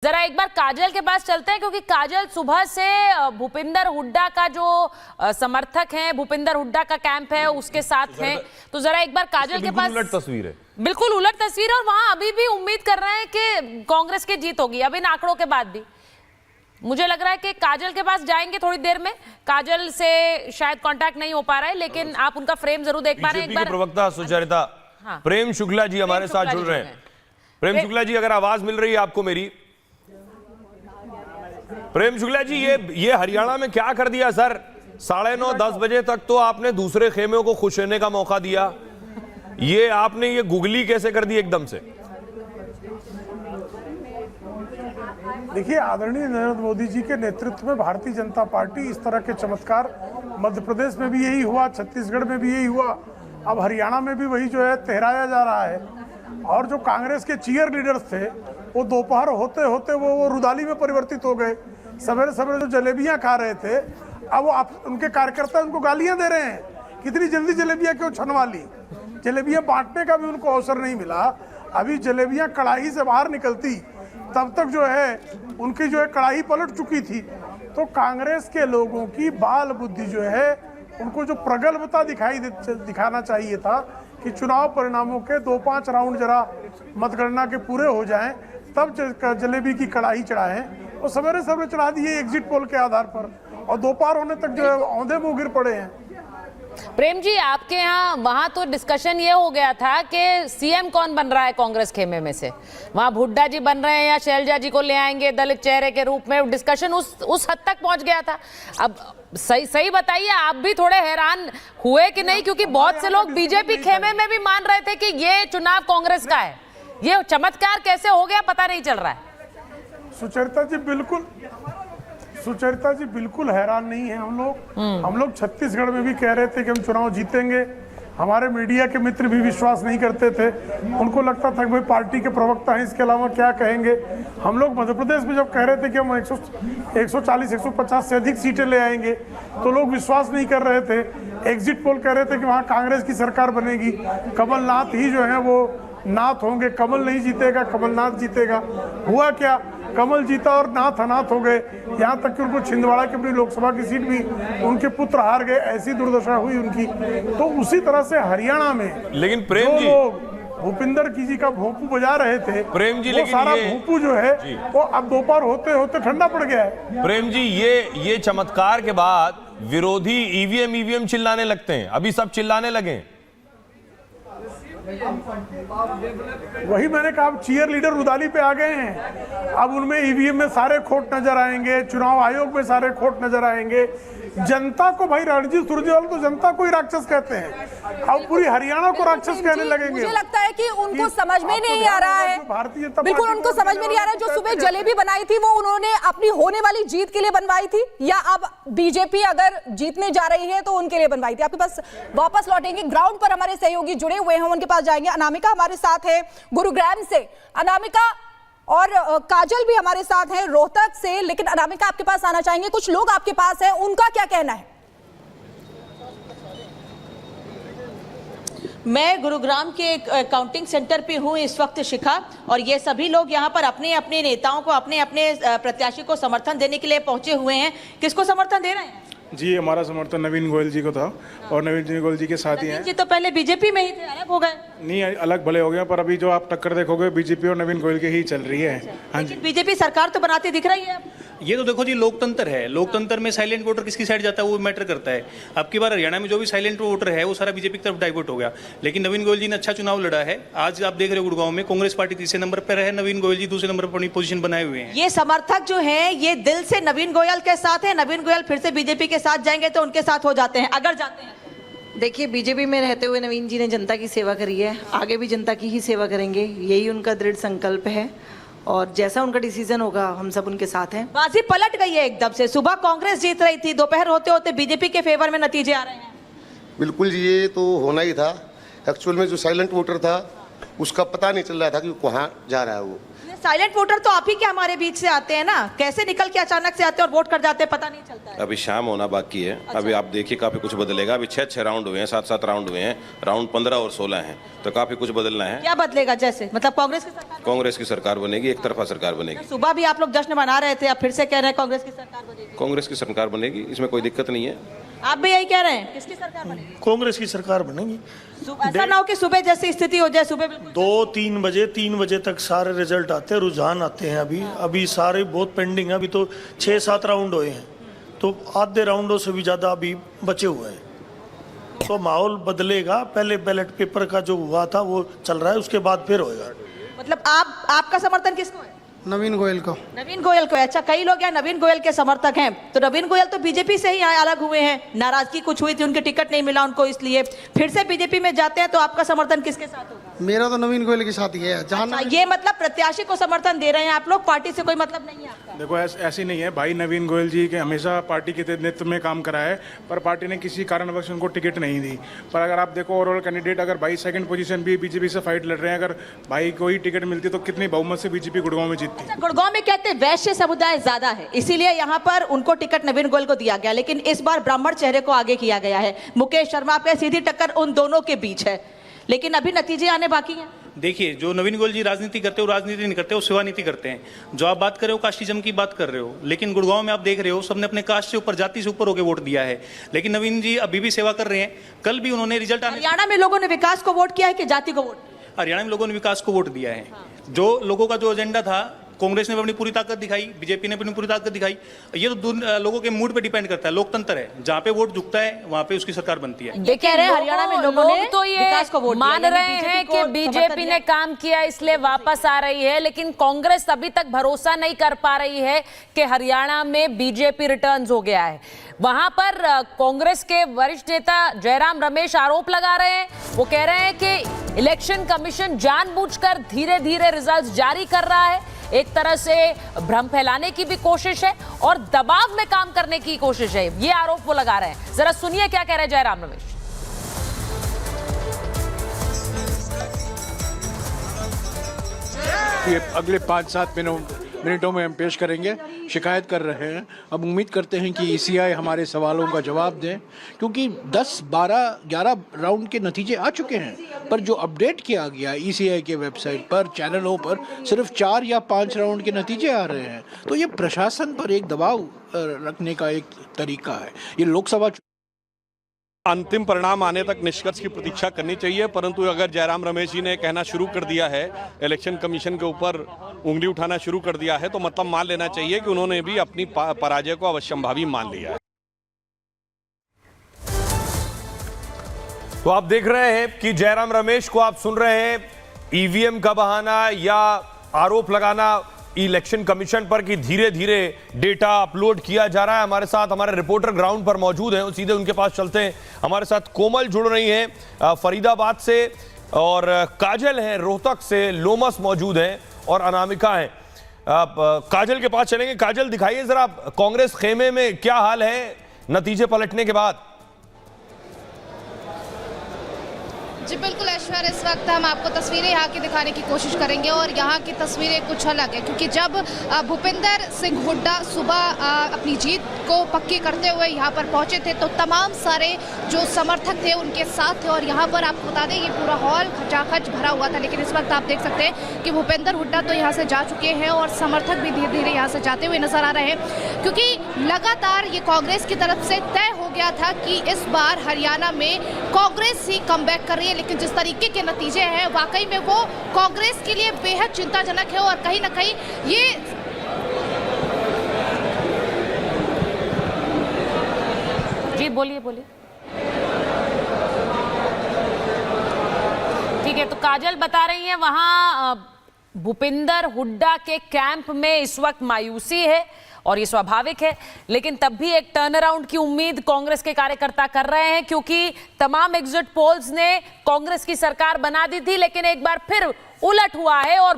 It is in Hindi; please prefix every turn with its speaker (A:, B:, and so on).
A: जरा एक बार काजल के पास चलते हैं, क्योंकि काजल सुबह से भूपिंदर हुड्डा का जो समर्थक हैं, भूपिंदर हुड्डा का कैंप है उसके साथ हैं। तो जरा एक बार काजल के पास
B: उलट तस्वीर है,
A: बिल्कुल उलट तस्वीर है। और वहां अभी भी उम्मीद कर रहे हैं कि कांग्रेस की जीत होगी, अभी इन आंकड़ों के बाद भी। मुझे लग रहा है कि काजल के पास जाएंगे थोड़ी देर में। काजल से शायद कांटेक्ट नहीं हो पा रहा है, लेकिन आप उनका फ्रेम जरूर देख पा रहे हैं। एक बार
B: प्रवक्ता सुचरिता प्रेम शुक्ला जी हमारे साथ जुड़ रहे हैं। प्रेम शुक्ला जी, अगर आवाज मिल रही है आपको मेरी? प्रेम शुक्ला जी, ये हरियाणा में क्या कर दिया सर? 9:30-10 बजे तक तो आपने दूसरे खेमे को खुश रहने का मौका दिया, ये आपने ये गुगली कैसे कर दी एकदम से?
C: देखिए, आदरणीय नरेंद्र मोदी जी के नेतृत्व में भारतीय जनता पार्टी इस तरह के चमत्कार मध्य प्रदेश में भी यही हुआ, छत्तीसगढ़ में भी यही हुआ, अब हरियाणा में भी वही जो है तहराया जा रहा है। और जो कांग्रेस के चीयर लीडर्स थे वो दोपहर होते होते वो रुदाली में परिवर्तित हो गए। सवेरे सवेरे जो जलेबियां खा रहे थे, अब वो उनके कार्यकर्ता उनको गालियां दे रहे हैं, कितनी जल्दी जलेबियां क्यों छनवा ली। जलेबियां बांटने का भी उनको अवसर नहीं मिला। अभी जलेबियां कड़ाही से बाहर निकलती तब तक जो है उनकी जो है कड़ाही पलट चुकी थी। तो कांग्रेस के लोगों की बाल बुद्धि जो है, उनको जो प्रगल्भता दिखाना चाहिए था कि चुनाव परिणामों के 2-5 राउंड जरा मतगणना के पूरे हो जाएं, तब जलेबी की कड़ाही चढ़ाएं। और सवेरे सवेरे चढ़ा दिए एग्जिट पोल के आधार पर, और दोपहर होने तक जो है औंधे मुंह गिर पड़े हैं।
A: प्रेम जी, आपके यहाँ वहां तो डिस्कशन ये हो गया था कि सीएम कौन बन रहा है कांग्रेस खेमे में से। वहां हुड्डा जी बन रहे हैं या शैलजा जी को ले आएंगे दलित चेहरे के रूप में, डिस्कशन उस हद तक पहुंच गया था। अब सही बताइए, आप भी थोड़े हैरान हुए कि नहीं? क्योंकि बहुत से लोग बीजेपी खेमे में भी मान रहे थे कि ये चुनाव कांग्रेस का है। ये चमत्कार कैसे हो गया पता नहीं चल रहा है। सुचरिता जी बिल्कुल हैरान नहीं है हम लोग छत्तीसगढ़ में भी कह रहे थे कि हम चुनाव जीतेंगे। हमारे मीडिया के मित्र भी विश्वास नहीं करते थे, उनको लगता था कि भाई पार्टी के प्रवक्ता हैं, इसके अलावा क्या कहेंगे। हम लोग मध्य प्रदेश में जब कह रहे थे कि हम 140-150 से अधिक सीटें ले आएंगे, तो लोग विश्वास नहीं कर रहे थे। एग्जिट पोल कह रहे थे कि वहाँ कांग्रेस की सरकार बनेगी, कमलनाथ ही जो है वो नाथ होंगे, कमल नहीं जीतेगा, कमलनाथ जीतेगा। हुआ क्या? कमल जीता और नाथ अनाथ हो गए। यहाँ तक कि उनको छिंदवाड़ा की अपनी लोकसभा की सीट भी उनके पुत्र हार गए, ऐसी दुर्दशा हुई उनकी। तो उसी तरह से हरियाणा में
B: लेकिन प्रेम जी,
C: लोग भूपिंदर जी का भोंपू बजा रहे थे,
B: प्रेम जी,
C: वो सारा भोंपू जो है वो अब दोपहर होते होते ठंडा पड़ गया है।
B: प्रेम जी, ये चमत्कार के बाद विरोधी ईवीएम चिल्लाने लगते हैं, अभी सब चिल्लाने लगे।
C: वही मैंने कहा, चीयर लीडर रुदाली पे आ गए हैं। अब उनमें ईवीएम में सारे खोट नजर आएंगे, चुनाव आयोग में सारे खोट नजर आएंगे। जनता को, भाई रणजीत सुरजेवाला तो जनता को ही राक्षस कहते हैं, अब पूरी हरियाणा को राक्षस कहने लगेंगे।
D: मुझे लगता है कि उनको समझ में नहीं आ रहा है,
C: भारतीय जनता
D: बिल्कुल उनको समझ में नहीं आ रहा है। जो सुबह जलेबी बनाई थी वो उन्होंने अपनी होने वाली जीत के लिए बनवाई थी, या अब बीजेपी अगर जीतने जा रही है तो उनके लिए बनवाई थी। आपके पास वापस लौटेंगे, ग्राउंड पर हमारे सहयोगी जुड़े हुए हैं, उनके पास जाएंगे। अनामिका हमारे साथ है गुरुग्राम से। अनामिका और काजल भी हमारे साथ हैं रोहतक से। लेकिन अनामिका, आपके पास आना चाहेंगे, कुछ लोग आपके पास हैं, उनका क्या कहना है?
E: मैं गुरुग्राम के काउंटिंग सेंटर पे हूँ इस वक्त शिखा, और ये सभी लोग यहाँ पर अपने अपने नेताओं को, अपने अपने प्रत्याशी को समर्थन देने के लिए पहुंचे हुए हैं। किसको समर्थन दे रहे हैं?
F: जी, हमारा समर्थन नवीन गोयल जी को था, और नवीन गोयल जी के साथ ही हैं।
E: जी तो पहले बीजेपी में ही थे, अलग हो गए?
F: नहीं, अलग भले हो गए, पर अभी जो आप टक्कर देखोगे बीजेपी और नवीन गोयल के ही चल रही है। हाँ जी,
E: बीजेपी सरकार तो बनाती दिख रही है।
G: ये तो देखो जी, लोकतंत्र है, लोकतंत्र में साइलेंट वोटर किसकी साइड जाता है वो मैटर करता है। अब की बार हरियाणा में जो भी साइलेंट वोटर है वो सारा बीजेपी की तरफ डाइवर्ट हो गया, लेकिन नवीन गोयल जी ने अच्छा चुनाव लड़ा है। आज आप देख रहे हो गुड़गांव में कांग्रेस पार्टी तीसरे नंबर पर है, नवीन गोयल जी दूसरे नंबर पर अपनी पोजीशन बनाए हुए हैं।
E: ये समर्थक जो है ये दिल से नवीन गोयल के साथ है। नवीन गोयल फिर से बीजेपी के साथ जाएंगे तो उनके साथ हो जाते हैं, अगर जाते हैं।
H: देखिए, बीजेपी में रहते हुए नवीन जी ने जनता की सेवा करी है, आगे भी जनता की ही सेवा करेंगे, यही उनका दृढ़ संकल्प है, और जैसा उनका डिसीजन होगा हम सब उनके साथ हैं।
E: बाजी पलट गई है एकदम से, सुबह कांग्रेस जीत रही थी, दोपहर होते होते बीजेपी के फेवर में नतीजे आ रहे हैं।
I: बिल्कुल जी, ये तो होना ही था। एक्चुअल में जो साइलेंट वोटर था उसका पता नहीं चल रहा था कि कहाँ जा रहा है वो।
E: साइलेंट वोटर तो आप ही के हमारे बीच से आते हैं ना, कैसे निकल के अचानक से आते हैं और वोट कर जाते हैं, पता नहीं चलता है।
J: अभी शाम होना बाकी है। अभी आप देखिए काफी कुछ बदलेगा। अभी 6 राउंड हुए हैं, 7 राउंड हुए हैं, राउंड 15 और 16 हैं, तो काफी कुछ बदलना है।
E: क्या बदलेगा? जैसे मतलब कांग्रेस की सरकार
J: बनेगी, एक तरफा सरकार बनेगी।
E: सुबह भी आप लोग जश्न मना रहे थे, अब फिर से कह रहे हैं कांग्रेस की सरकार बनेगी।
J: कांग्रेस की सरकार बनेगी, इसमें कोई दिक्कत नहीं है।
E: आप भी यही कह रहे हैं? किसकी सरकार बनेगी?
K: कांग्रेस की सरकार बनेगी।
E: ऐसा ना हो कि सुबह जैसी स्थिति हो जाए, सुबह
K: 3 बजे तक सारे रिजल्ट आते हैं, रुझान आते हैं। अभी सारे बहुत पेंडिंग है। अभी तो 6-7 राउंड हुए हैं, तो आधे राउंडों से भी ज्यादा अभी बचे हुए हैं। तो माहौल बदलेगा। पहले बैलेट पेपर का जो हुआ था वो चल रहा है, उसके बाद फिर होएगा।
E: मतलब आपका समर्थन किसको है?
C: नवीन गोयल को।
E: नवीन गोयल को। अच्छा, कई लोग यहाँ नवीन गोयल के समर्थक हैं, तो नवीन गोयल तो बीजेपी से ही अलग हुए हैं, नाराजगी कुछ हुई थी, उनके टिकट नहीं मिला उनको, इसलिए फिर से बीजेपी में जाते हैं, तो आपका समर्थन किसके साथ होगा?
C: मेरा तो नवीन गोयल के साथ ही है।
E: अच्छा, ये मतलब प्रत्याशी को समर्थन दे रहे हैं आप लोग, पार्टी से कोई मतलब नहीं है आपका?
F: देखो ऐसी नहीं है भाई, नवीन गोयल जी के हमेशा पार्टी के नेतृत्व में काम करा है, पर पार्टी ने किसी कारणवश उनको टिकट नहीं दी। पर अगर आप देखो ओवरऑल कैंडिडेट, अगर भाई सेकंड पोजीशन भी बीजेपी से फाइट लड़ रहे हैं, अगर भाई को ही टिकट मिलती तो कितनी बहुमत से बीजेपी गुड़गांव में जीतती।
E: गुड़गांव में कहते हैं वैश्य समुदाय ज्यादा है, इसीलिए यहाँ पर उनको टिकट नवीन गोयल को दिया गया, लेकिन इस बार ब्राह्मण चेहरे को आगे किया गया है। मुकेश शर्मा पे सीधी टक्कर उन दोनों के बीच है, लेकिन अभी नतीजे आने बाकी हैं।
G: देखिए, जो नवीन गोयल जी राजनीति करते हो, राजनीति नहीं करते हो, सेवा नीति करते हैं। जो आप बात कर रहे हो कास्टिज्म की बात कर रहे हो, लेकिन गुड़गांव में आप देख रहे हो सबने अपने कास्ट से ऊपर, जाति से ऊपर होकर वोट दिया है, लेकिन नवीन जी अभी भी सेवा कर रहे हैं। कल भी उन्होंने रिजल्ट आने,
E: हरियाणा में लोगों ने विकास को वोट किया है कि जाति को वोट?
G: हरियाणा में लोगों ने विकास को वोट दिया है। जो लोगों का जो एजेंडा था, कांग्रेस ने अपनी पूरी ताकत दिखाई, बीजेपी ने अपनी पूरी ताकत दिखाई। ये तो लोगों के मूड पे डिपेंड करता है, लोकतंत्र है, जहाँ पे वोट झुकता है वहाँ पे उसकी सरकार बनती है।
E: ये कह रहे हैं हरियाणा में लोगों ने
L: तो ये
E: विकास को वोट
L: मान रहे हैं कि बीजेपी ने काम किया इसलिए वापस आ रही है, लेकिन कांग्रेस अभी तक भरोसा नहीं कर पा रही है कि हरियाणा में बीजेपी रिटर्न्स हो गया है। वहां पर कांग्रेस के वरिष्ठ नेता जयराम रमेश आरोप लगा रहे हैं। वो कह रहे हैं कि इलेक्शन कमीशन जानबूझकर धीरे धीरे रिजल्ट्स जारी कर रहा है, एक तरह से भ्रम फैलाने की भी कोशिश है और दबाव में काम करने की कोशिश है। ये आरोप वो लगा रहे हैं। जरा सुनिए क्या कह रहे हैं जयराम रमेश।
M: ये अगले 5-7 मिनटों में हम पेश करेंगे। शिकायत कर रहे हैं, अब उम्मीद करते हैं कि ईसीआई हमारे सवालों का जवाब दें, क्योंकि 10, 12, 11 राउंड के नतीजे आ चुके हैं, पर जो अपडेट किया गया ईसीआई के वेबसाइट पर, चैनलों पर, सिर्फ 4 या 5 राउंड के नतीजे आ रहे हैं। तो ये प्रशासन पर एक दबाव रखने का एक तरीका है। ये लोकसभा
B: अंतिम परिणाम आने तक निष्कर्ष की प्रतीक्षा करनी चाहिए, परंतु अगर जयराम रमेश जी ने कहना शुरू कर दिया है, इलेक्शन कमीशन के ऊपर उंगली उठाना शुरू कर दिया है, तो मतलब मान लेना चाहिए कि उन्होंने भी अपनी पराजय को अवश्यंभावी मान लिया है। तो आप देख रहे हैं कि जयराम रमेश को आप सुन रहे हैं, ईवीएम का बहाना या आरोप लगाना इलेक्शन कमीशन पर कि धीरे धीरे डेटा अपलोड किया जा रहा है। हमारे साथ हमारे रिपोर्टर ग्राउंड पर मौजूद हैं, सीधे उनके पास चलते हैं। हमारे साथ कोमल जुड़ रही हैं फरीदाबाद से, और काजल हैं रोहतक से, लोमस मौजूद हैं और अनामिका हैं। काजल के पास चलेंगे। काजल, दिखाइए जरा कांग्रेस खेमे में क्या हाल है नतीजे पलटने के बाद।
N: जी बिल्कुल ऐश्वर्य, इस वक्त हम आपको तस्वीरें यहाँ की दिखाने की कोशिश करेंगे और यहाँ की तस्वीरें कुछ अलग है, क्योंकि जब भूपेंद्र सिंह हुड्डा सुबह अपनी जीत को पक्की करते हुए यहाँ पर पहुँचे थे, तो तमाम सारे जो समर्थक थे उनके साथ थे और यहाँ पर आपको बता दें ये पूरा हॉल खचाखच भरा हुआ था। लेकिन इस वक्त आप देख सकते हैं कि भूपेंद्र हुड्डा तो यहाँ से जा चुके हैं और समर्थक भी धीरे धीरे यहाँ से जाते हुए नजर आ रहे हैं, क्योंकि लगातार ये कांग्रेस की तरफ से तय हो गया था कि इस बार हरियाणा में कांग्रेस ही कमबैक कर रही है। लेकिन जिस तरीके के नतीजे हैं वाकई में वो कांग्रेस के लिए बेहद चिंताजनक है और कहीं ना कहीं ये
L: जी बोलिए। ठीक है, तो काजल बता रही हैं वहां भूपेंद्र हुड्डा के कैंप में इस वक्त मायूसी है और ये स्वाभाविक है, लेकिन तब भी एक टर्न अराउंड की उम्मीद कांग्रेस के कार्यकर्ता कर रहे हैं, क्योंकि तमाम एग्जिट पोल्स ने कांग्रेस की सरकार बना दी थी, लेकिन एक बार फिर उलट हुआ है और